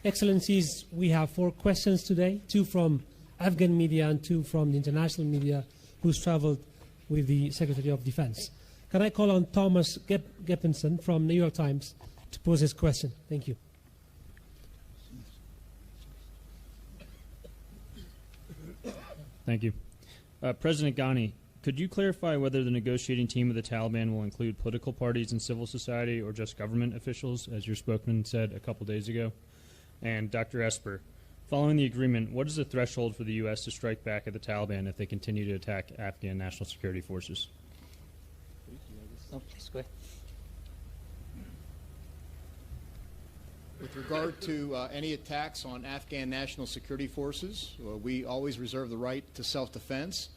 Excellencies, we have 4 questions today, 2 from Afghan media and 2 from the international media who's traveled with the Secretary of Defense. Can I call on Thomas Geppinson from New York Times to pose his question? Thank you. Thank you. President Ghani, could you clarify whether the negotiating team of the Taliban will include political parties and civil society or just government officials, as your spokesman said a couple days ago? And Dr. Esper, following the agreement, what is the threshold for the U.S. to strike back at the Taliban if they continue to attack Afghan national security forces? Oh, please go ahead. With regard to any attacks on Afghan national security forces, we always reserve the right to self-defense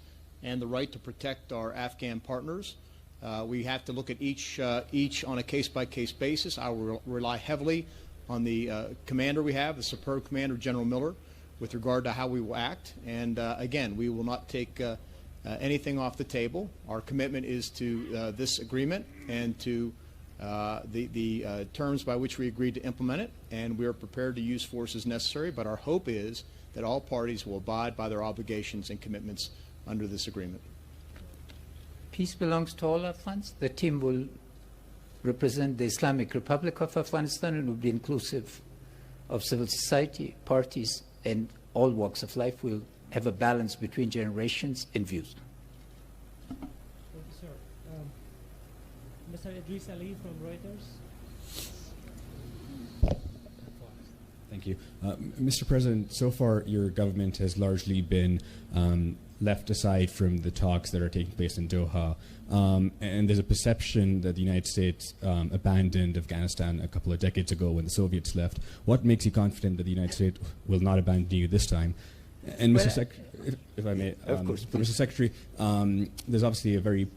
and the right to protect our Afghan partners. We have to look at each on a case-by-case basis. I will rely heavily on the commander we have, the superb commander, General Miller, with regard to how we will act. And again, we will not take anything off the table. Our commitment is to this agreement and to the terms by which we agreed to implement it, and we are prepared to use force as necessary, but our hope is that all parties will abide by their obligations and commitments under this agreement. Peace belongs to all Afghans. The team will represent the Islamic Republic of Afghanistan and will be inclusive of civil society, parties, and all walks of life. We'll have a balance between generations and views. Thank you, sir. Mr. Idris Ali from Reuters. Thank you. Mr. President, so far your government has largely been left aside from the talks that are taking place in Doha. And there's a perception that the United States abandoned Afghanistan a couple of decades ago when the Soviets left. What makes you confident that the United States will not abandon you this time? And Mr. If I may, of course, Mr. Secretary, there's obviously a very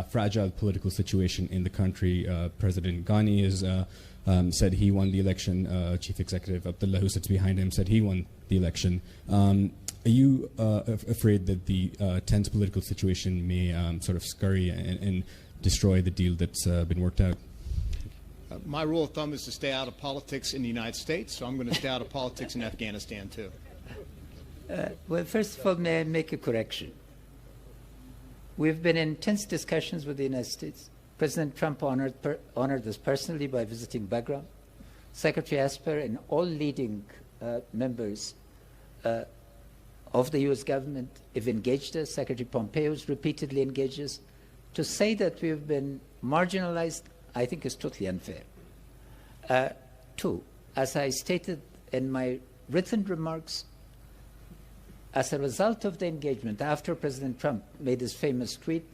fragile political situation in the country. President Ghani has said he won the election. Chief Executive Abdullah, who sits behind him, said he won the election. Are you afraid that the tense political situation may sort of scurry and destroy the deal that's been worked out? My rule of thumb is to stay out of politics in the United States, so I'm going to stay out of politics in Afghanistan, too. Well, first of all, may I make a correction? We've been in intense discussions with the United States. President Trump honored us personally by visiting Bagram. Secretary Esper and all leading members of the U.S. government have engaged us. Secretary Pompeo has repeatedly engaged us. To say that we have been marginalized, I think is totally unfair. 2, as I stated in my written remarks, as a result of the engagement, after President Trump made his famous tweet,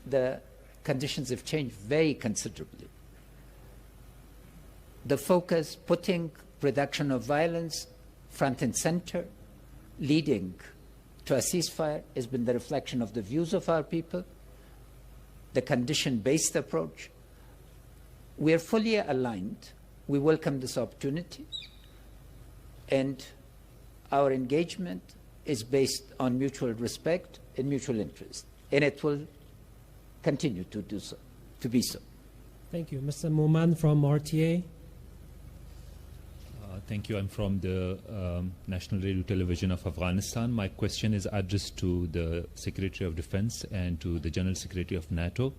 the conditions have changed very considerably. The focus, putting reduction of violence front and center, leading to a ceasefire, has been the reflection of the views of our people, the condition-based approach. We are fully aligned. We welcome this opportunity, and our engagement is based on mutual respect and mutual interest, and it will continue to do so, to be so. Thank you. Mr. Moman from RTA. Thank you. I'm from the National Radio Television of Afghanistan. My question is addressed to the Secretary of Defense and to the General Secretary of NATO.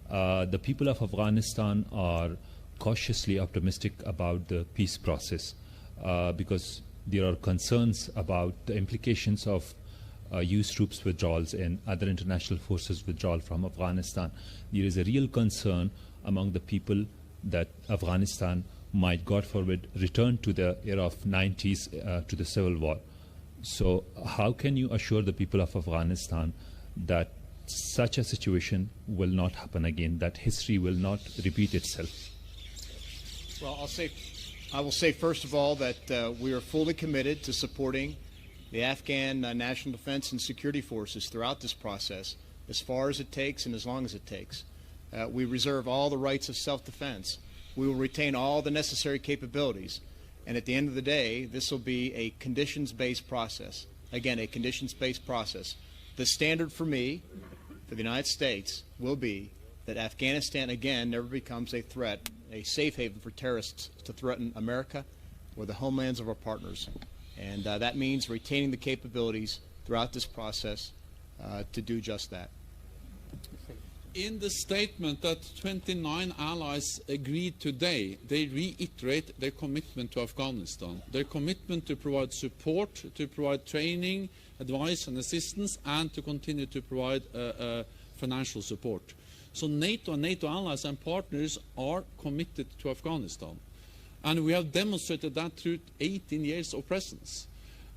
The people of Afghanistan are cautiously optimistic about the peace process because there are concerns about the implications of US troops withdrawals and other international forces withdrawal from Afghanistan. There is a real concern among the people that Afghanistan might, God forbid, return to the era of 90s to the civil war. So how can you assure the people of Afghanistan that such a situation will not happen again, that history will not repeat itself? Well, I will say first of all that we are fully committed to supporting the Afghan National Defense and Security Forces throughout this process, as far as it takes and as long as it takes. We reserve all the rights of self-defense. We will retain all the necessary capabilities. And at the end of the day, this will be a conditions-based process. Again, a conditions-based process. The standard for me, for the United States, will be that Afghanistan, again, never becomes a threat, a safe haven for terrorists to threaten America or the homelands of our partners. And that means retaining the capabilities throughout this process to do just that. In the statement that 29 allies agreed today, they reiterate their commitment to Afghanistan, their commitment to provide support, to provide training, advice and assistance, and to continue to provide financial support. So NATO and NATO allies and partners are committed to Afghanistan. And we have demonstrated that through 18 years of presence.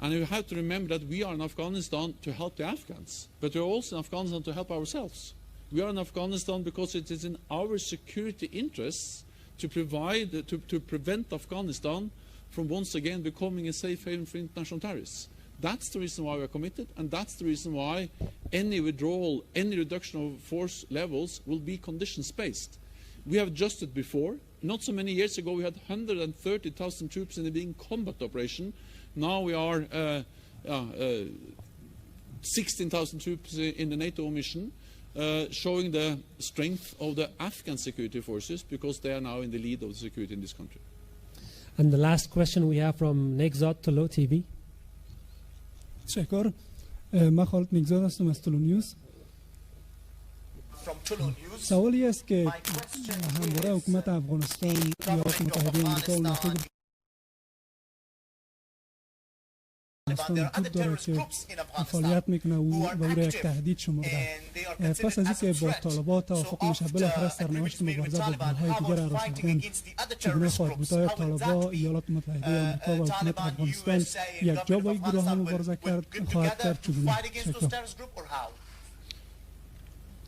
And you have to remember that we are in Afghanistan to help the Afghans, but we're also in Afghanistan to help ourselves. We are in Afghanistan because it is in our security interests to provide, to prevent Afghanistan from once again becoming a safe haven for international terrorists. That's the reason why we are committed, and that's the reason why any withdrawal, any reduction of force levels will be conditions-based. We have adjusted before. Not so many years ago, we had 130,000 troops in a big combat operation. Now we are 16,000 troops in the NATO mission, showing the strength of the Afghan security forces because they are now in the lead of the security in this country. And the last question we have from Nexot Tolo TV. تشکر. من خالد نگزاد هستم از تولو نیوز. سوالی است که همواره حکومت افغانستان یا ایالات متحده آمریکا و ناتو وجود داره که فعالیت میکنه و او را یک تهدید شمرده. پس از اینکه با طالبان توافق میشه بالاخره سرنوشت مبارزه با گروه‌های دیگر را رسیدن، چگونه خواهد بود؟ آیا طالبان، ایالات متحده آمریکا و حکومت افغانستان یک جا با این گروه ها مبارزه خواهد کرد؟ چگونه؟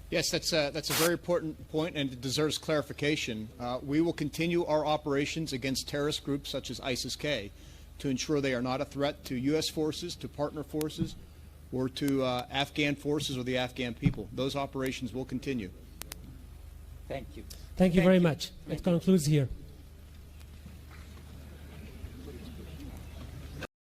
Yes, that's a very important point, and it deserves clarification. We will continue our operations against terrorist groups such as ISIS-K to ensure they are not a threat to U.S. forces, to partner forces, or to Afghan forces or the Afghan people. Those operations will continue. Thank you. Thank you very much. It concludes here.